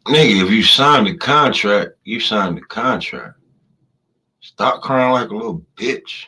Nigga, if you signed the contract, you signed the contract. Stop crying like a little bitch.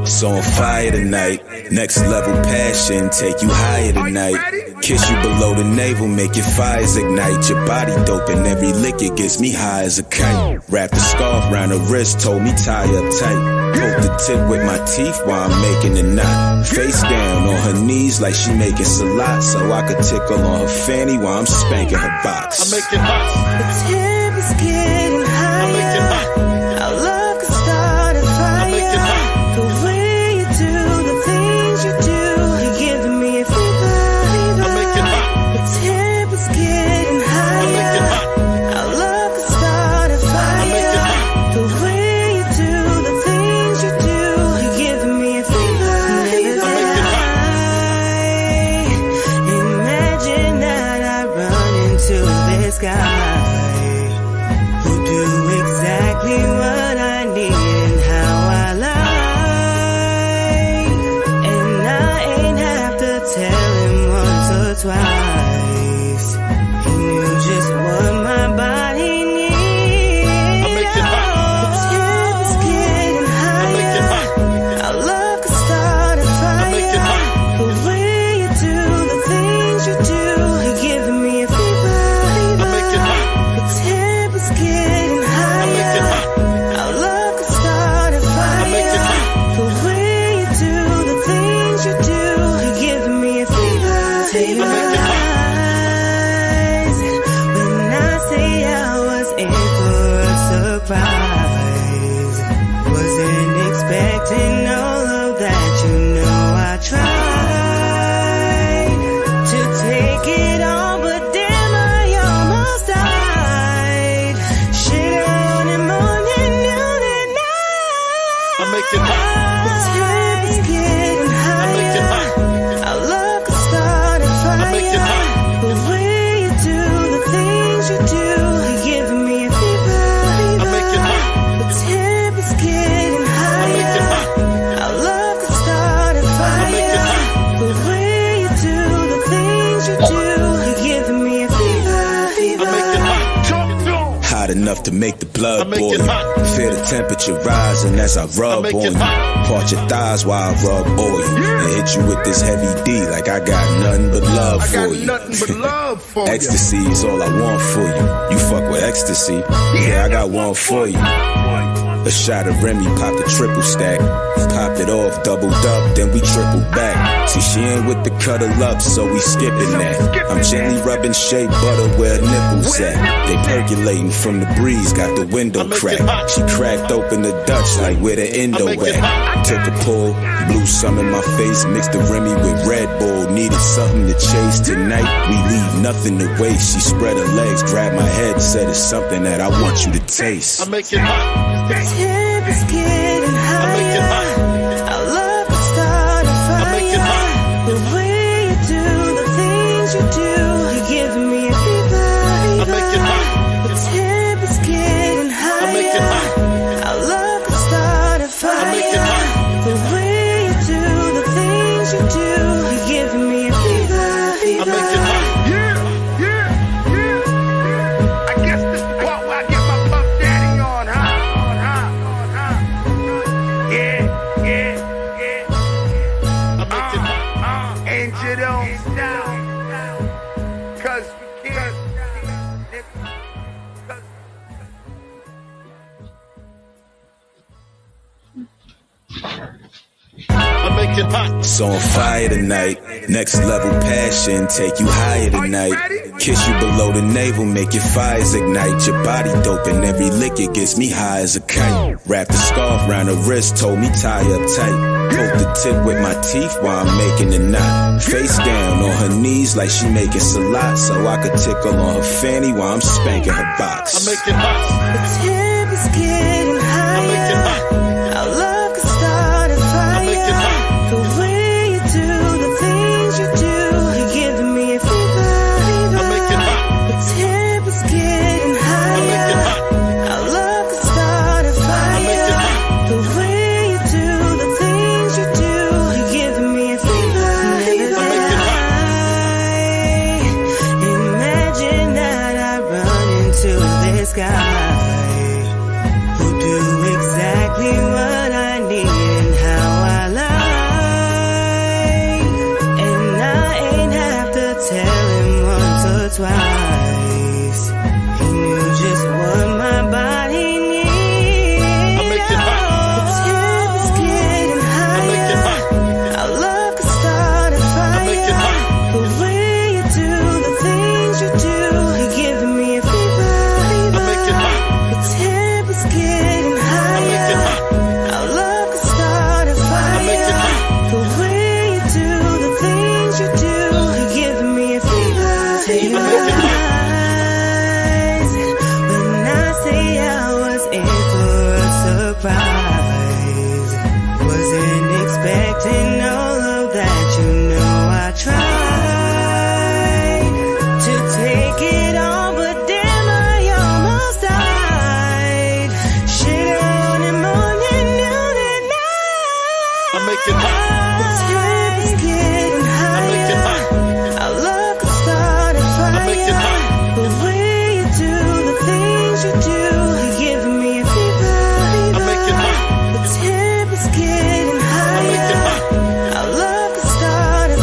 So on fire tonight, next level passion, take you higher tonight. Kiss you below the navel, make your fires ignite. Your body dope and every lick it gets me high as a kite. Wrap the scarf round her wrist, told me tie up tight. Poke the tip with my teeth while I'm making a knot. Face down on her knees like she making salad, so I could tickle on her fanny while I'm spanking her box. I make it hot. The temp is getting higher. I make it hot. Our love can start a fire. I make it hot. The way you do the things you do, you're giving me a fever. I make it hot. The temp is getting higher. I make it hot. Our love can start a fire. I make it hot. The way you do the things you do, you're giving me a fever. I make it hot. Imagine that I run into this guy who do exactly what I need and how I like, and I ain't have to tell him once or twice. He knew just what my body needs. I make it hot. The temp is getting I make it higher. hot. Our love can start a fire. I make it hot. The way you do the things you do, you're giving me a fever. I make it hot. The temp is getting I make it higher. hot. Our love can start a fire. I make it hot. The way you do the things you do, you're giving me a fever. I make it hot. When I say I was in for a surprise, wasn't expecting all of that. You know I tried to take it on, but damn, I almost died. Shit on and morning, noon and night. I make it hot. The temp is getting I make it higher. hot. Our love can start a fire. I make it hot. The way you do the things you do, you're giving me a fever. I make it hot. The temp is getting I make it higher. hot. Our love can start a I make it fire. hot. The way you do the things you do, you're giving me a fever. I make it hot. Hot enough to make the I blood make boil. it hot. Feel the temperature rising as I rub I make on it you. hot. Part your thighs while I rub oil. And hit you with this heavy D like I got nothing but love I for got you. nothing but love for you. Ecstasy is all I want for you. You fuck with ecstasy. Yeah, I got one for you. A shot of Remy, pop the triple stack. Popped it off, doubled up, then we triple back. See, she ain't with the cuddle up, so we skipping that. I'm gently rubbing shea butter where her nipples at. They percolating from the breeze, got the window cracked. She cracked open the Dutch like where the endo at. Took a pull, blew some in my face, mixed the Remy with Red Bull. Needed something to chase tonight, we leave nothing to waste. She spread her legs, grabbed my head, said it's something that I want you to taste. I make it hot. The temp is getting higher. I make it hot. Our love can start a fire. I make it hot. The way you do the things you do, you're giving me a fever. I make it hot. The temp is getting higher. I make it hot. Our love can start a fire. I make it hot. The way you do the things you do, you're giving me a fever. I make it hot. Yeah, yeah, yeah. I guess this is the part where I get my Puff Daddy on, huh? Yeah, yeah, yeah. I make it hot. And you don't stop. Cause we can't. I make it hot. So on fire tonight, next level passion, take you higher tonight. Kiss you below the navel, make your fires ignite. Your body dope and every lick it gets me high as a kite. Wrap the scarf round her wrist, told me tie up tight. Poke the tip with my teeth while I'm making the knot. Face down on her knees like she making salat, so I could tickle on her fanny while I'm spanking her box. I make it hot. The temp is getting I make it higher. hot. Our love could start a I make it fire. hot. The way you do the things you do, you're giving me a fever. I make it hot. The temp is getting I make it higher. hot. Our love could start a I make it fire. hot. The way you do the things you do, you're giving me a fever. I make it hot. Imagine that I run into this guy who do exactly what I need and how I like, and I ain't have to tell him once or twice. He knew just what my body needed. I make it hot. The temp is getting I make it higher. hot. Our love could start a I make it fire. hot. The way you do the things you do, you're giving me a fever. I make it hot. The temp is getting I make it higher. hot. Our love could start a I make it fire. hot. The way you do the things you do, you're giving me a fever. I make it hot. Eyes, when I say I was in for a surprise, wasn't expecting all of that. You know I tried to take it all, but damn, I almost died. Shit early morning, noon and night. I make it hot. The temp is getting I make it higher. hot. Our love could start a I make it fire. hot. The way you do the things you do, you're giving me a fever. I make it hot. The temp is getting I make it higher. hot. Our love could start a I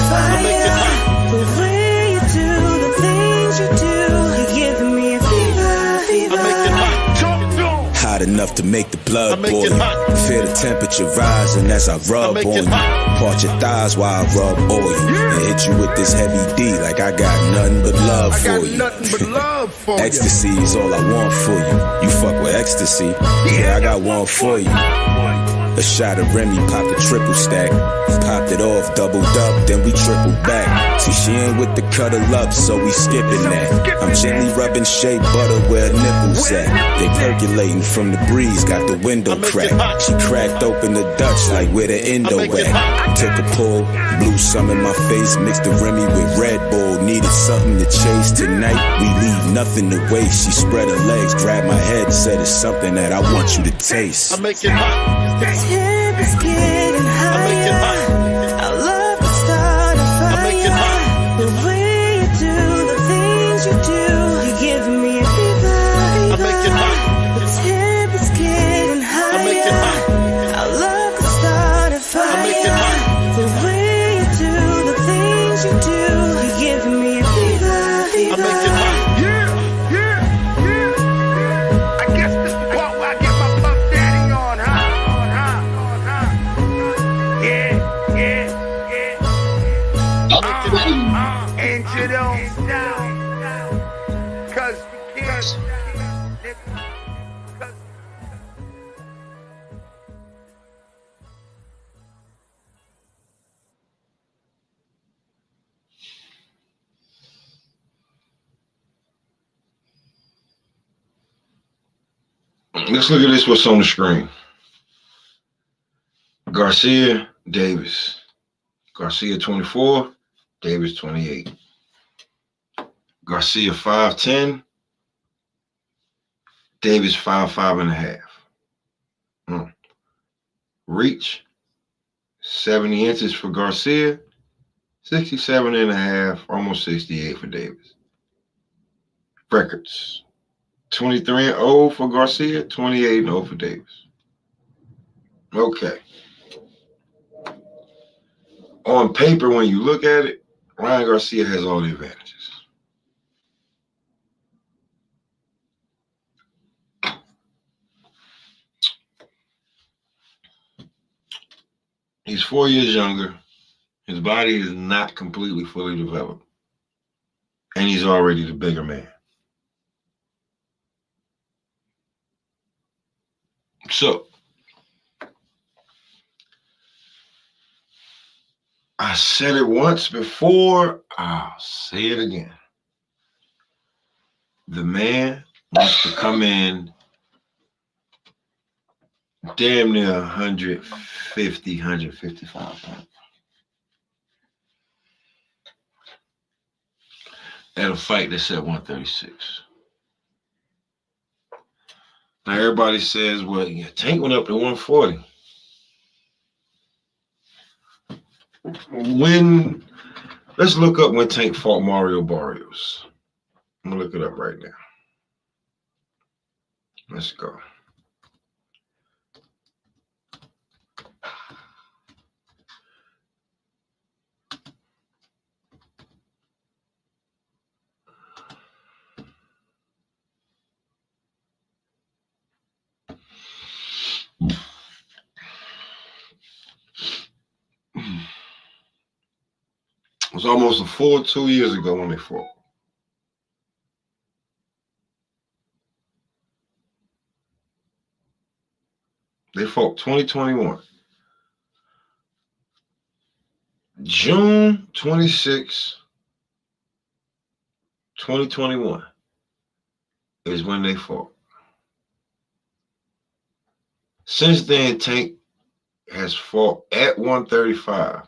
make it fire. hot. The way you do the things you do, you're giving me a fever. I make it hot. Talk to 'em. Hot enough to make the blood I make boil. it hot. Feel the temperature rising as I rub make on it you. hot. Part your thighs while I rub oil. And hit you with this heavy D like I got nothing but love I for got you. nothing but love for you. Ecstasy is all I want for you. You fuck with ecstasy. Yeah, I got one for you. A shot of Remy, pop the triple stack. Popped it off, doubled up, then we tripled back. See, she ain't with the cuddle up, so we skipping that. I'm gently rubbing shea butter where her nipples at. They percolating from the breeze, got the window cracked. She cracked open the Dutch like where the endo at. Took a pull, blew some in my face, mixed the Remy with Red Bull. Needed something to chase tonight. We leave nothing to waste. She spread her legs, grabbed my head, said it's something that I want you to taste. I make it hot. The temp is getting I make it higher. hot. Our love could start a I make it fire. hot. The way you do the things you do, you're giving me a fever. I make it hot. The temp is getting I make it higher. hot. Our love could start a I make it fire. hot. The way you do the things you do, you're giving me a fever. I make it hot. Yeah, yeah, yeah. I guess this the part where I get my puff daddy on, huh? Yeah, yeah, yeah. And you don't stop. 'Cause you can't. Let's look at this, what's on the screen. Garcia, Davis. Garcia 24, Davis 28. Garcia 5'10", Davis 5'5" and a half. Reach 70 inches for Garcia, 67 and a half, almost 68 for Davis. Records 23-0 for Garcia, 28-0 for Davis. Okay. On paper, when you look at it, Ryan Garcia has all the advantages. He's 4 years younger. His body is not completely fully developed. and he's already the bigger man. So I said it once before, I'll say it again. The man wants to come in damn near 150, 155 pounds. At a fight that's at 136. Now everybody says, well, yeah, Tank went up to 140. Let's look up when Tank fought Mario Barrios. I'm gonna look it up right now. Let's go. It was almost a full 2 years ago when they fought. They fought 2021. June 26, 2021 is when they fought. Since then, Tank has fought at 135.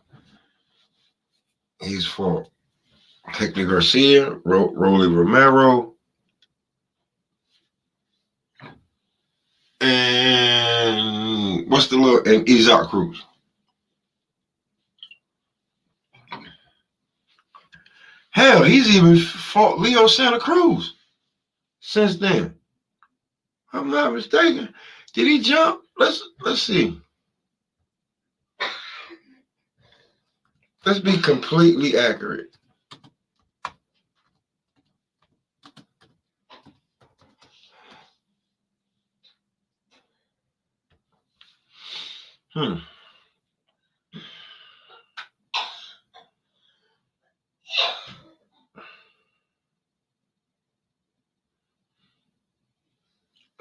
He's fought Hector Garcia, Rolly Romero, and and Isaac Cruz. Hell, he's even fought Leo Santa Cruz since then. If I'm not mistaken. Did he jump? Let's see. Let's be completely accurate.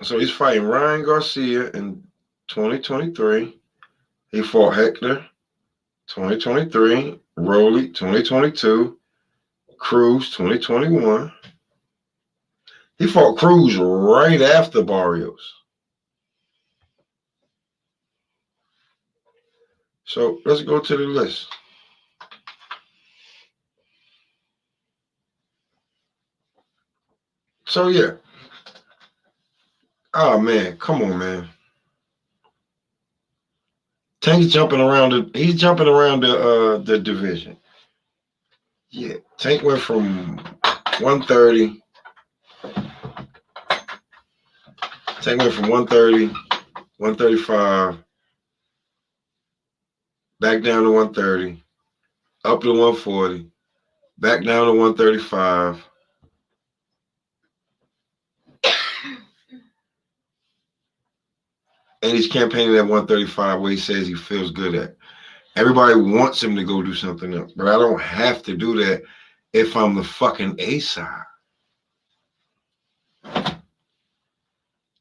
So he's fighting Ryan Garcia in 2023. He fought Hector 2023, Rolly 2022, Cruz 2021. He fought Cruz right after Barrios. So let's go to the list. So yeah. Oh man, come on, man. Tank's jumping around the division. Yeah, Tank went from 130. Tank went from 130, 135, back down to 130, up to 140, back down to 135. And he's campaigning at 135 where he says he feels good at. Everybody wants him to go do something else, but I don't have to do that if I'm the fucking A side.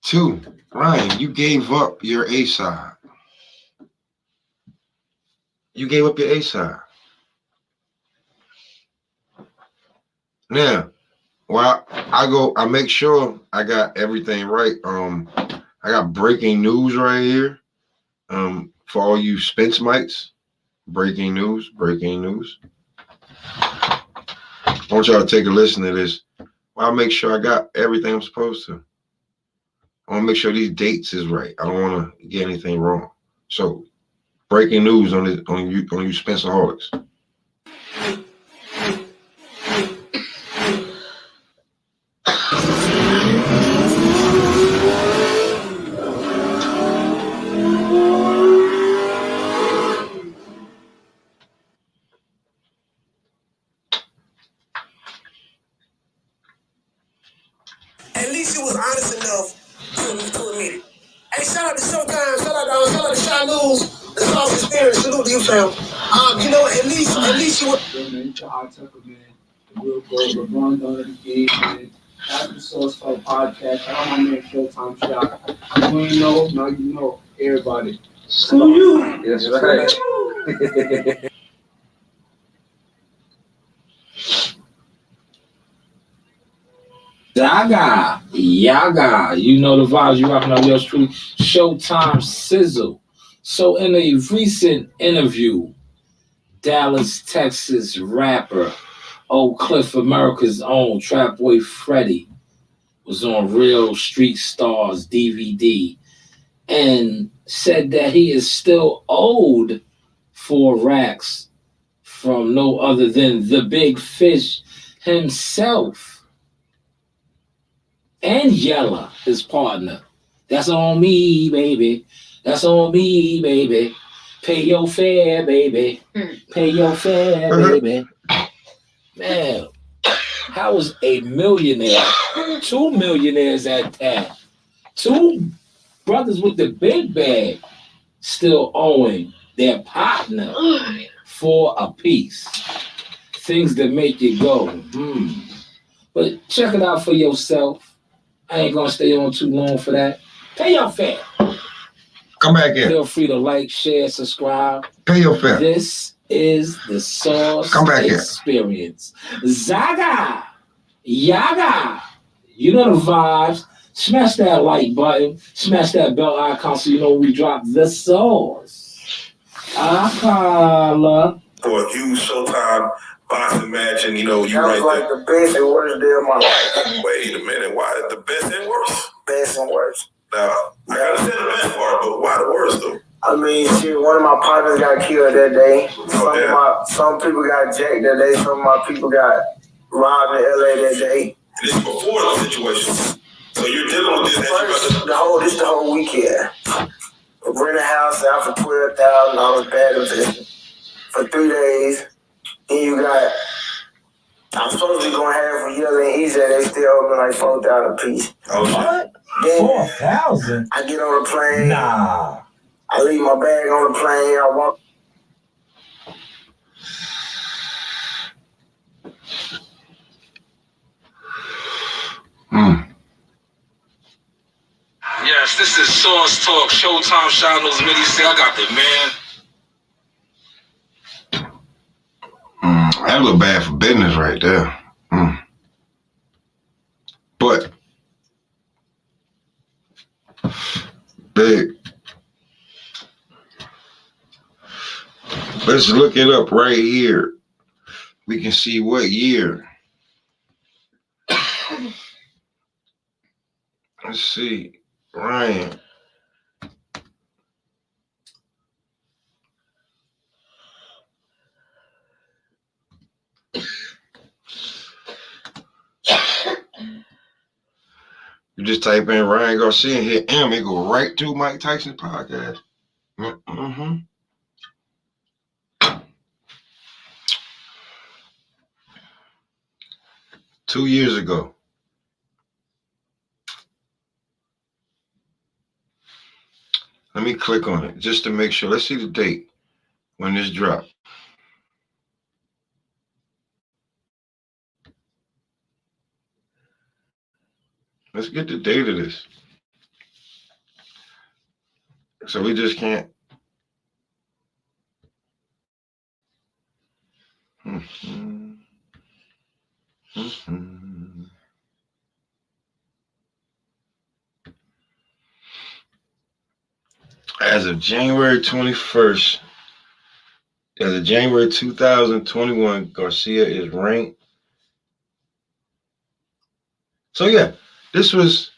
2, Ryan, you gave up your A side. You gave up your A side. Now, while I make sure I got everything right. I got breaking news right here. For all you Spence mites, breaking news. I want y'all to take a listen to this. I'll make sure I got everything I'm supposed to. I want to make sure these dates is right. I don't want to get anything wrong. So, breaking news on you Spencerholics. At least he was honest enough to admit it. Hey, shout out to Showtime, shout out to Shy News, the Sauce Experience, salute to you, fam. You know, at least you was. Real good. LeBron done it again, man. After the Source Talk podcast, I got my man Showtime Shot. You ain't know, now you know. Everybody. Screw you. That's right. Yaga, you know the vibes. You rocking out your street. Showtime Sizzle. So in a recent interview, Dallas, Texas rapper Oak Cliff, America's own Trap Boy Freddy was on Real Street Stars DVD and said that he is still owed 4 racks from no other than the Big Fish himself and Yella, his partner. That's on me, baby. That's on me, baby. Pay your fare, baby. Pay your fare, baby. Man, how is a millionaire, 2 millionaires at that, 2 brothers with the big bag still owing their partner for a piece? Things that make you go, But check it out for yourself. I ain't gonna stay on too long for that. Pay your fare. Come back in. Feel free to like, share, subscribe. Pay your fare. This is the Sauce Come back Experience. Zaga, Yaga. You know the vibes. Smash that like button. Smash that bell icon so you know when we drop the sauce. Akala. For a huge Showtime boxing match, and you That was like the best and worst day of my life. Wait a minute, why the best and worst? Best and worst. Now, I gotta say the best part, but why the worst though? I mean, shit, one of my partners got killed that day. Some people got jacked that day. Some of my people got robbed in LA that day. This is before the situation. So you're dealing with this This the whole weekend. Rent a house out for $12,000 bad investment for 3 days. Then you got, I'm supposed to be going half for Yella and Easy. They still owe me like $4,000 a piece. Oh, what? Then 4,000? I get on the plane. Nah. I leave my bag on the plane. I walk. Yes, this is Sauce Talk. Showtime Shadows. Midi say I got the man. That look bad for business right there. But big. Let's look it up right here. We can see what year. Let's see. Ryan. You just type in Ryan Garcia and hit M, it go right to Mike Tyson's podcast. 2 years ago. Let me click on it just to make sure. Let's see the date when this dropped. Let's get the date of this. So we just can't. As of January 21st, as of January 2021, Garcia is ranked. So yeah, this was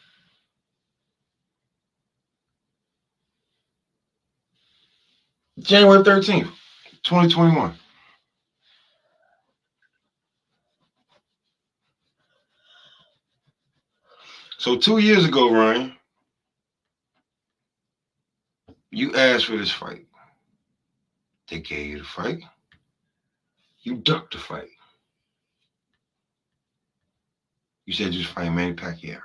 January 13th, 2021. So 2 years ago, Ryan, you asked for this fight. They gave you the fight. You ducked the fight. You said you was fighting Manny Pacquiao.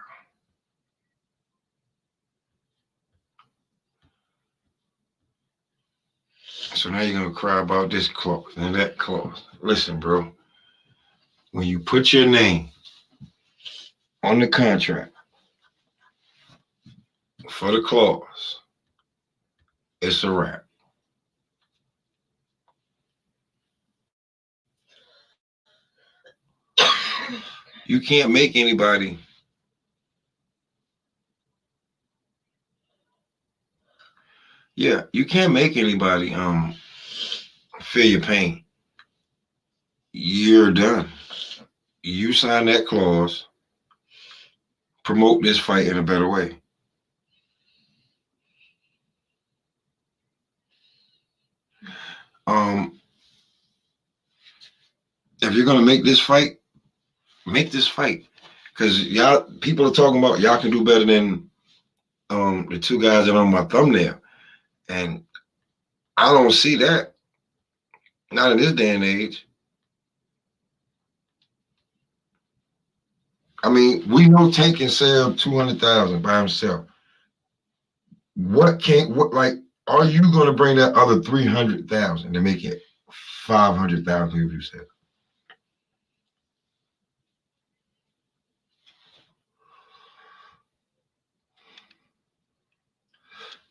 So now you're going to cry about this clause and that clause. Listen, bro. when you put your name on the contract for the clause, it's a wrap. You can't make anybody you can't make anybody feel your pain. You're done. You sign that clause, promote this fight in a better way. If you're gonna make this fight, because y'all people are talking about y'all can do better than the two guys that are on my thumbnail, and I don't see that. Not in this day and age. I mean, we know Tank can sell 200,000 by himself. Are you going to bring that other 300,000 to make it 500,000 if you sell?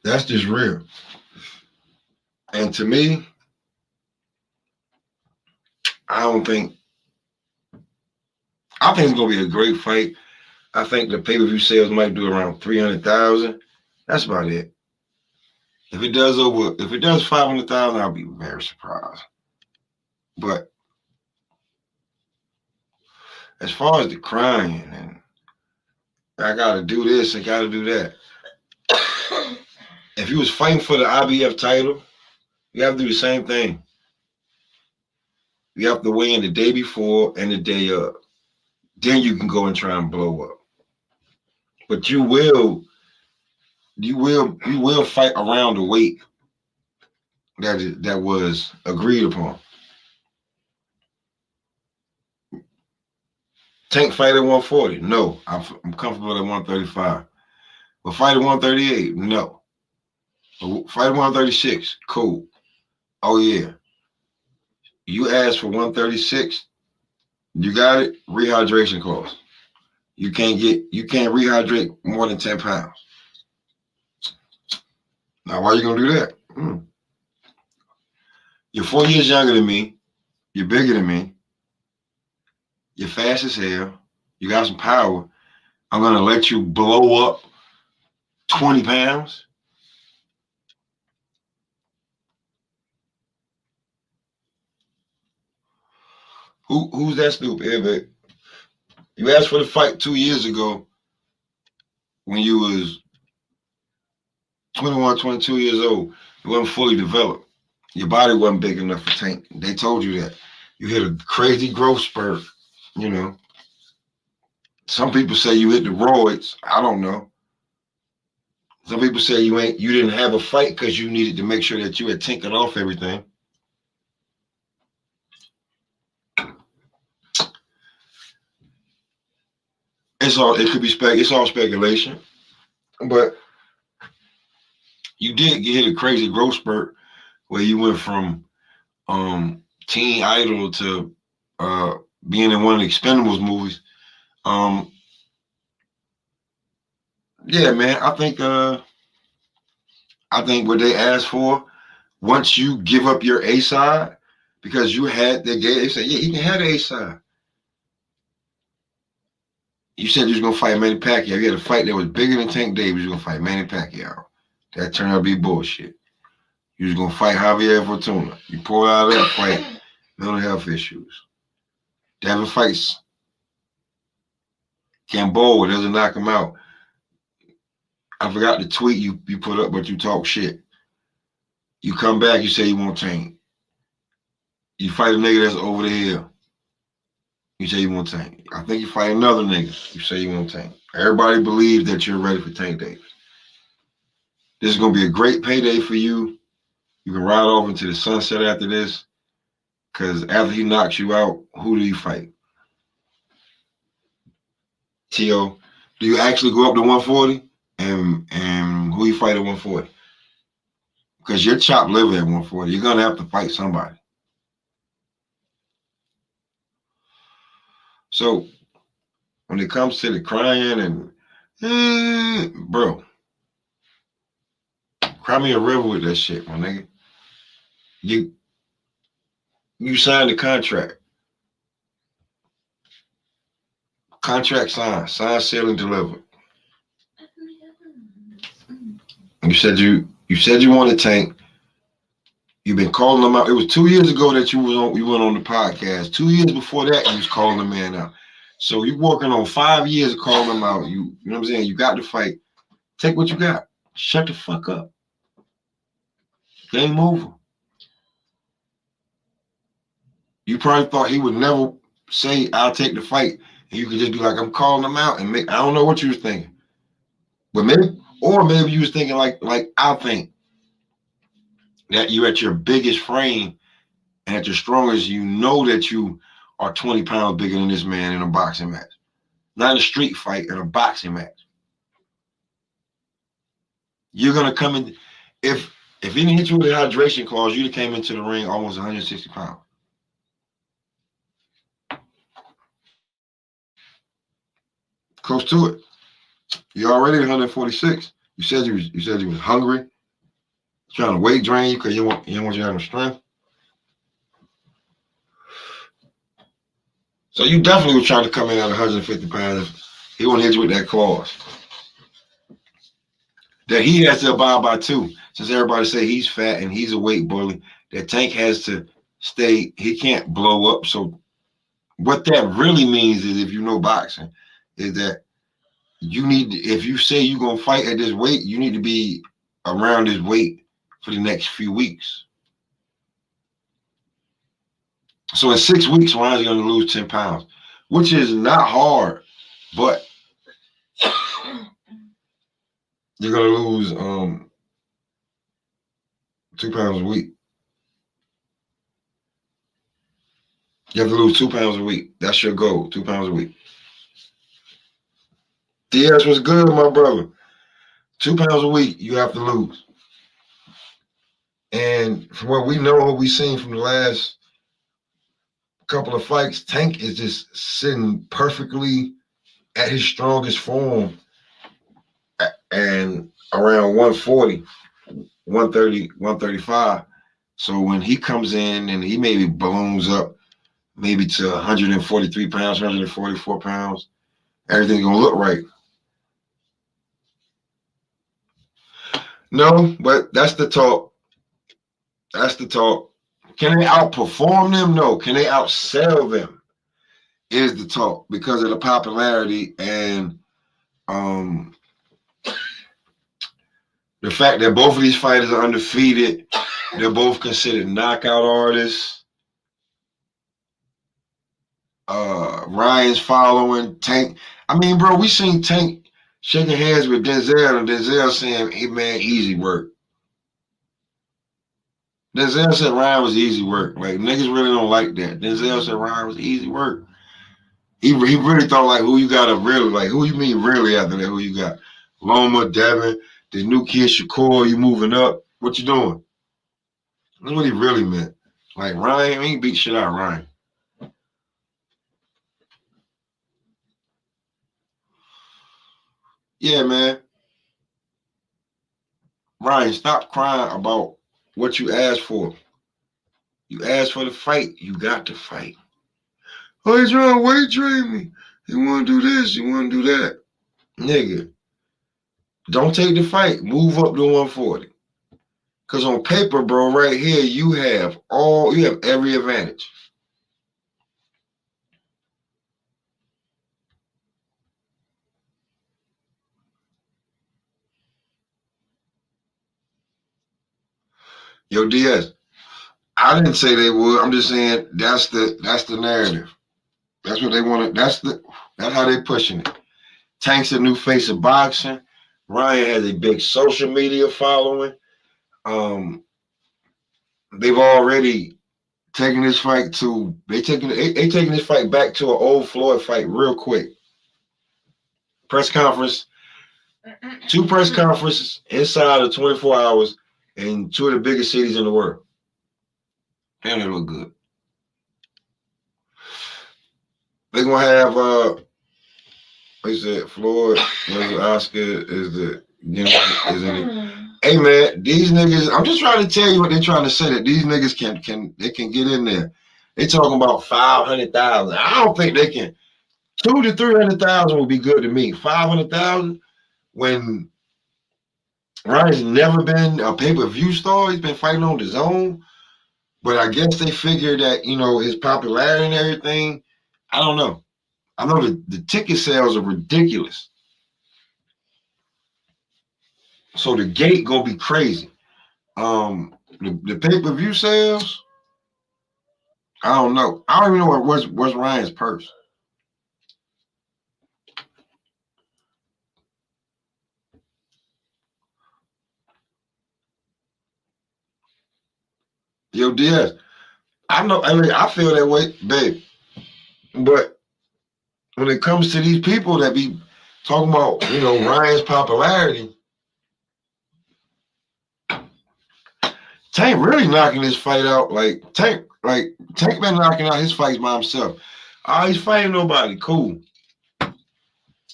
That's just real. And to me, I think it's going to be a great fight. I think the pay-per-view sales might do around 300,000. That's about it. If it does 500,000, I'll be very surprised. But as far as the crying and I got to do this, I got to do that. If you was fighting for the IBF title, you have to do the same thing. You have to weigh in the day before and the day of. Then you can go and try and blow up. But you will fight around the weight that was agreed upon. Tank fight at 140. No, I'm comfortable at 135. But fight at 138. No. Fight at 136. Cool. Oh yeah. You asked for 136. You got it. Rehydration clause. You can't rehydrate more than 10 pounds. Now, why are you gonna do that? You're 4 years younger than me. You're bigger than me. You're fast as hell. You got some power. I'm gonna let you blow up 20 pounds. Who's that stupid? Yeah, but you asked for the fight 2 years ago when you was 21, 22 years old. You wasn't fully developed. Your body wasn't big enough for Tank. They told you that. You hit a crazy growth spurt, you know. Some people say you hit the roids. I don't know. Some people say you didn't have a fight because you needed to make sure that you had tinkered off everything. It's all speculation. But you did hit a crazy growth spurt where you went from Teen Idol to being in one of the Expendables movies. Yeah, man, I think what they asked for, once you give up your A side, because they said, yeah, he can have the A side. You said you was gonna fight Manny Pacquiao. You had a fight that was bigger than Tank Davis. You was gonna fight Manny Pacquiao. That turned out to be bullshit. You was gonna fight Javier Fortuna. You pulled out of that fight, mental health issues. Devin fights Gamboa, doesn't knock him out. I forgot the tweet you put up, but you talk shit. You come back, you say you want Tank. You fight a nigga that's over the hill. You say you want Tank. I think you fight another nigga. You say you want Tank. Everybody believes that you're ready for Tank Davis. This is gonna be a great payday for you. You can ride off into the sunset after this. Because after he knocks you out, who do you fight? T.O., do you actually go up to 140? And who you fight at 140? Because you're chopped liver at 140. You're gonna have to fight somebody. So when it comes to the crying and bro, cry me a river with that shit, my nigga. You signed the contract. Contract signed, sealed, and delivered. You said you wanted Tank. You've been calling them out. It was 2 years ago that you went on the podcast. 2 years before that, you was calling the man out. So you working on 5 years of calling them out. You know what I'm saying? You got to fight. Take what you got. Shut the fuck up. Game over. You probably thought he would never say, I'll take the fight. And you could just be like, I'm calling him out. And I don't know what you was thinking. But maybe you was thinking like I think. That you're at your biggest frame and at your strongest, you know that you are 20 pounds bigger than this man in a boxing match. Not a street fight, in a boxing match. You're going to come in. If he didn't hit you with a hydration clause, you'd have came into the ring almost 160 pounds. Close to it. You're already 146. You said you was hungry, trying to weight drain you because you don't want you to have no strength. So you definitely was trying to come in at 150 pounds. He won't hit you with that clause. That he has to abide by too. Since everybody say he's fat and he's a weight bully, that Tank has to stay, he can't blow up. So what that really means is, if you know boxing, is that you need to, if you say you're going to fight at this weight, you need to be around this weight for the next few weeks. So in 6 weeks, Ryan's going to lose 10 pounds, which is not hard, but you're going to lose 2 pounds a week. You have to lose 2 pounds a week. That's your goal, 2 pounds a week. DS was good, my brother. 2 pounds a week, you have to lose. And from what we know, what we've seen from the last couple of fights, Tank is just sitting perfectly at his strongest form and around 140, 130, 135. So when he comes in and he maybe balloons up maybe to 143 pounds, 144 pounds, everything's going to look right. No, but that's the talk. That's the talk. Can they outperform them? No. Can they outsell them? Is the talk, because of the popularity and the fact that both of these fighters are undefeated. They're both considered knockout artists. Ryan's following Tank. I mean, bro, we seen Tank shaking hands with Denzel and Denzel saying, hey, man, easy work. Denzel said Ryan was easy work. Like, niggas really don't like that. Denzel said Ryan was easy work. He really thought, like, who you got to really, like, who you mean really after that? Who you got? Loma, Devin, this new kid, Shakur, you moving up. What you doing? That's what he really meant. Like, Ryan, he ain't beat shit out of Ryan. Yeah, man. Ryan, stop crying about what you asked for. You asked for the fight. You got to fight. Oh, he's trying to weight train me. He want to do this. He want to do that. Nigga, don't take the fight. Move up to 140. Because on paper, bro, right here, you have every advantage. Yo, DS, I didn't say they would. I'm just saying that's the narrative. That's what they want to. That's how they pushing it. Tank's the new face of boxing. Ryan has a big social media following. They've already taken this fight to. They taking this fight back to an old Floyd fight real quick. Press conference. 2 press conferences inside of 24 hours in 2 of the biggest cities in the world. And they look good. They They're gonna have is it Floyd, is Oscar, is it is it? Hey man, these niggas, I'm just trying to tell you what they're trying to say, that these niggas can get in there. They talking about 500,000. I don't think they can. 200,000 to 300,000 would be good to me. 500,000 when Ryan's never been a pay-per-view star. He's been fighting on his own. But I guess they figure that, his popularity and everything, I don't know. I know the ticket sales are ridiculous. So the gate gonna be crazy. The pay-per-view sales, I don't know. I don't even know what's Ryan's purse. Yo, Diaz, I know. I mean, I feel that way, babe. But when it comes to these people that be talking about, Ryan's popularity, Tank really knocking this fight out. Tank been knocking out his fights by himself. Oh, he's fighting nobody. Cool.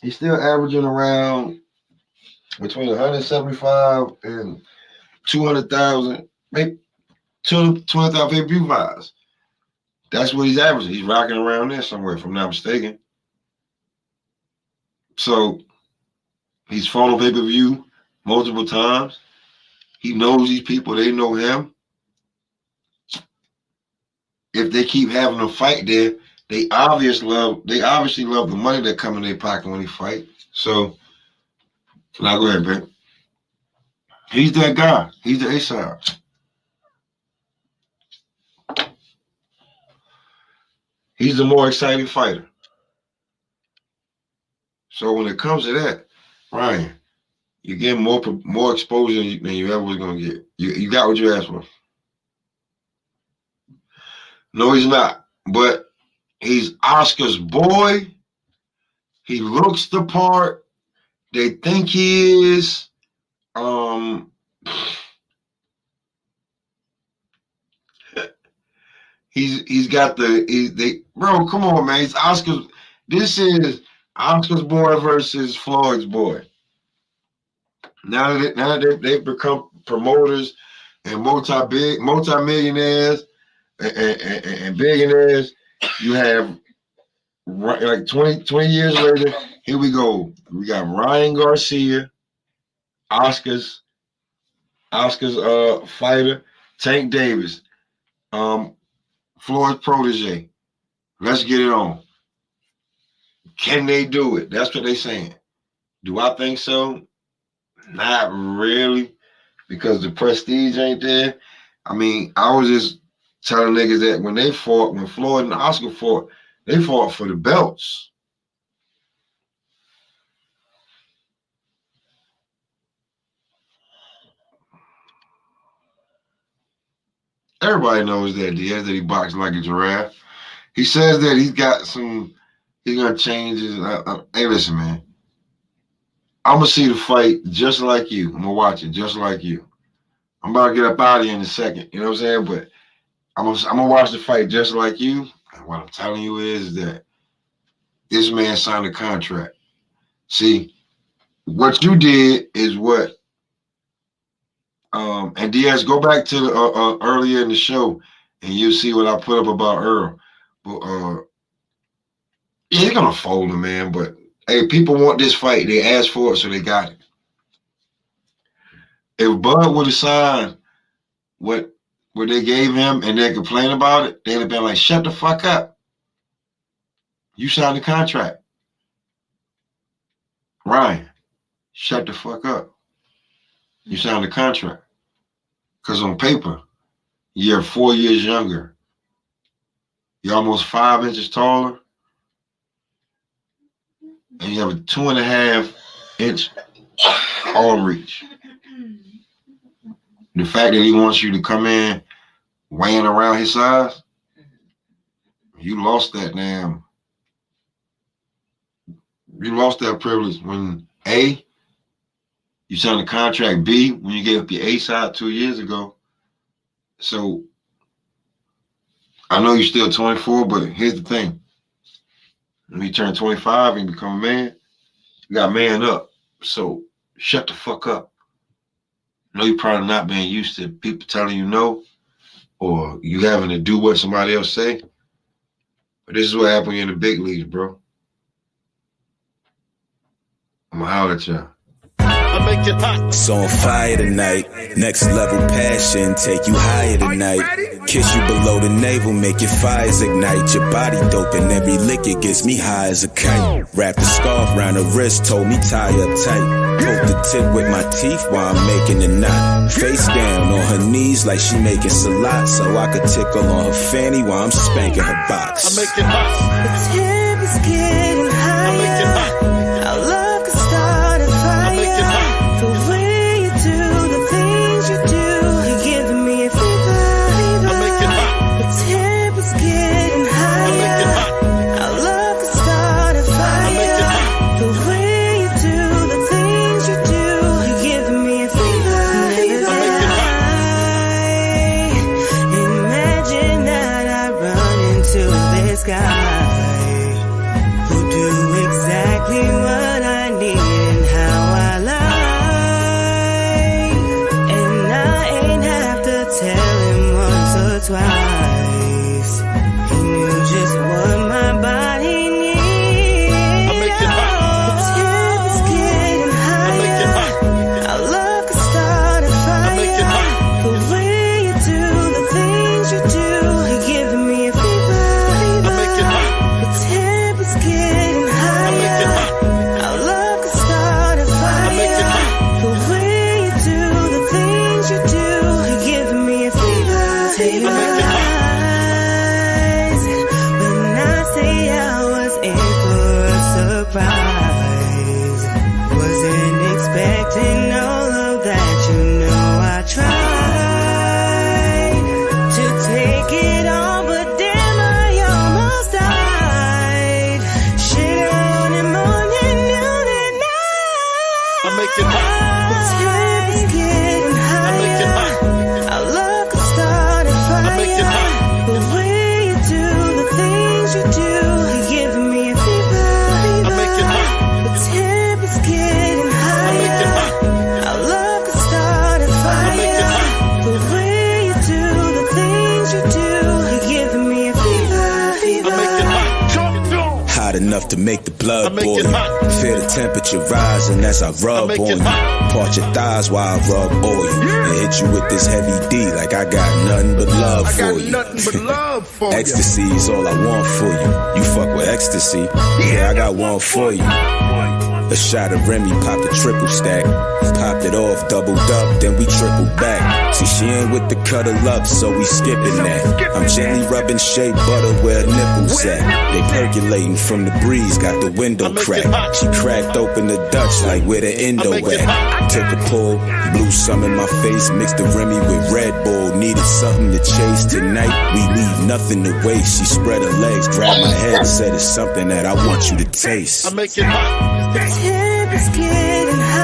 He's still averaging around between 175 and 200,000, maybe 200,000 pay-per-view buys. That's what he's averaging. He's rocking around there somewhere, if I'm not mistaken. So he's fought on pay-per-view multiple times. He knows these people. They know him. If they keep having a fight there, they obviously love the money that come in their pocket when they fight. So now go ahead, babe. He's that guy. He's the A-side. He's the more exciting fighter. So when it comes to that, Ryan, you're getting more exposure than you ever was gonna get. You got what you asked for. No, he's not. But he's Oscar's boy. He looks the part. They think he is. He's got bro, come on, man. It's Oscar's. This is Oscar's boy versus Floyd's boy. Now that they've become promoters and multi-millionaires and billionaires, you have like 20 years later, here we go. We got Ryan Garcia, Oscar's fighter, Tank Davis, Floyd's protege. Let's get it on. Can they do it? That's what they're saying. Do I think so? Not really, because the prestige ain't there. I mean, I was just telling niggas that when Floyd and Oscar fought, they fought for the belts. Everybody knows that Diaz, that he boxed like a giraffe. He says that he's gonna change his. Hey, listen, man. I'm gonna see the fight just like you. I'm gonna watch it just like you. I'm about to get up out of here in a second. You know what I'm saying? But I'm gonna watch the fight just like you. And what I'm telling you is that this man signed a contract. See, what you did is what. And Diaz, go back to earlier in the show, and you'll see what I put up about Earl. But yeah, he's gonna fold him, man. But hey, people want this fight. They asked for it, so they got it. If Bud would have signed what they gave him and they complain about it, they'd have been like, shut the fuck up. You signed the contract. Ryan, shut the fuck up. You signed the contract. Because on paper, you're 4 years younger. You're almost 5 inches taller. And you have a 2.5 inch arm reach. The fact that he wants you to come in weighing around his size, you lost that privilege when A, you signed a contract, B, when you gave up your A side 2 years ago. So I know you're still 24, but here's the thing. When you turn 25 and become a man, you got man up. So shut the fuck up. I know you're probably not being used to people telling you no, or you having to do what somebody else say. But this is what happened in the big leagues, bro. I'm gonna holler at y'all. I make it hot. It's on fire tonight. Next level passion, take you higher tonight. Kiss you below the navel, make your fires ignite. Your body dope and every lick it gets me high as a kite. Wrap the scarf round her wrist, told me tie up tight. Poke the tip with my teeth while I'm making a knot. Face down on her knees like she making salat, so I could tickle on her fanny while I'm spanking her box. I make it hot. The temp is getting I make it higher. hot. Our love could start a I make it fire. hot. The way you do the things you do, you're giving me a fever. I make it hot. The temp is getting I make it higher. hot. Our love could start a I make it fire. hot. The way you do the things you do, you're giving me a fever. I make it hot. Imagine that I run into this guy who do exactly what I need and how I like, and I ain't have to tell him once or twice. He knew just what my body needs. I make it hot. The temp is getting I make it higher. hot. Our love could start a I make it fire. hot. The way you do the things you do, you're giving me a fever. I make it hot. The temp is getting I make it higher. hot. Our love could start a I make it fire. hot. The way you do the things you do, you're giving me a fever. I make it hot. When I say I was in for a surprise, wasn't expecting all of that. You know I tried to take it all, but damn, I almost died. Shit early morning, noon and night. I make it hot. The temp is getting I make it higher. hot. Our love could start a I make it fire. hot. The way you do the things you do, you're giving me a fever. I make it hot. The temp is getting I make it higher. hot. Our love could start a I make it fire. hot. The way you do the things you do, you're giving me a fever. I make it hot. Talk to 'em. Hot enough to make the blood I make boil. it hot. Feel the temperature rising as I rub make on it you. hot. Part your thighs while I rub oil. And hit you with this heavy D like I got nothing but love I for got you. nothing but love for you. Ecstasy is all I want for you. You fuck with ecstasy. Yeah, I got one for you. A shot of Remy, pop the triple stack. Popped it off, doubled up, then we tripled back. See, she ain't with the cuddle up, so we skipping that. I'm gently rubbing shea butter where her nipples at. They percolating from the breeze, got the window cracked. She cracked open the Dutch like where the endo at. Took a pull, blew some in my face, mixed the Remy with Red Bull. Needed something to chase tonight, we leave nothing to waste. She spread her legs, grabbed my head, said it's something that I want you to taste. I make it hot. The temp is getting higher.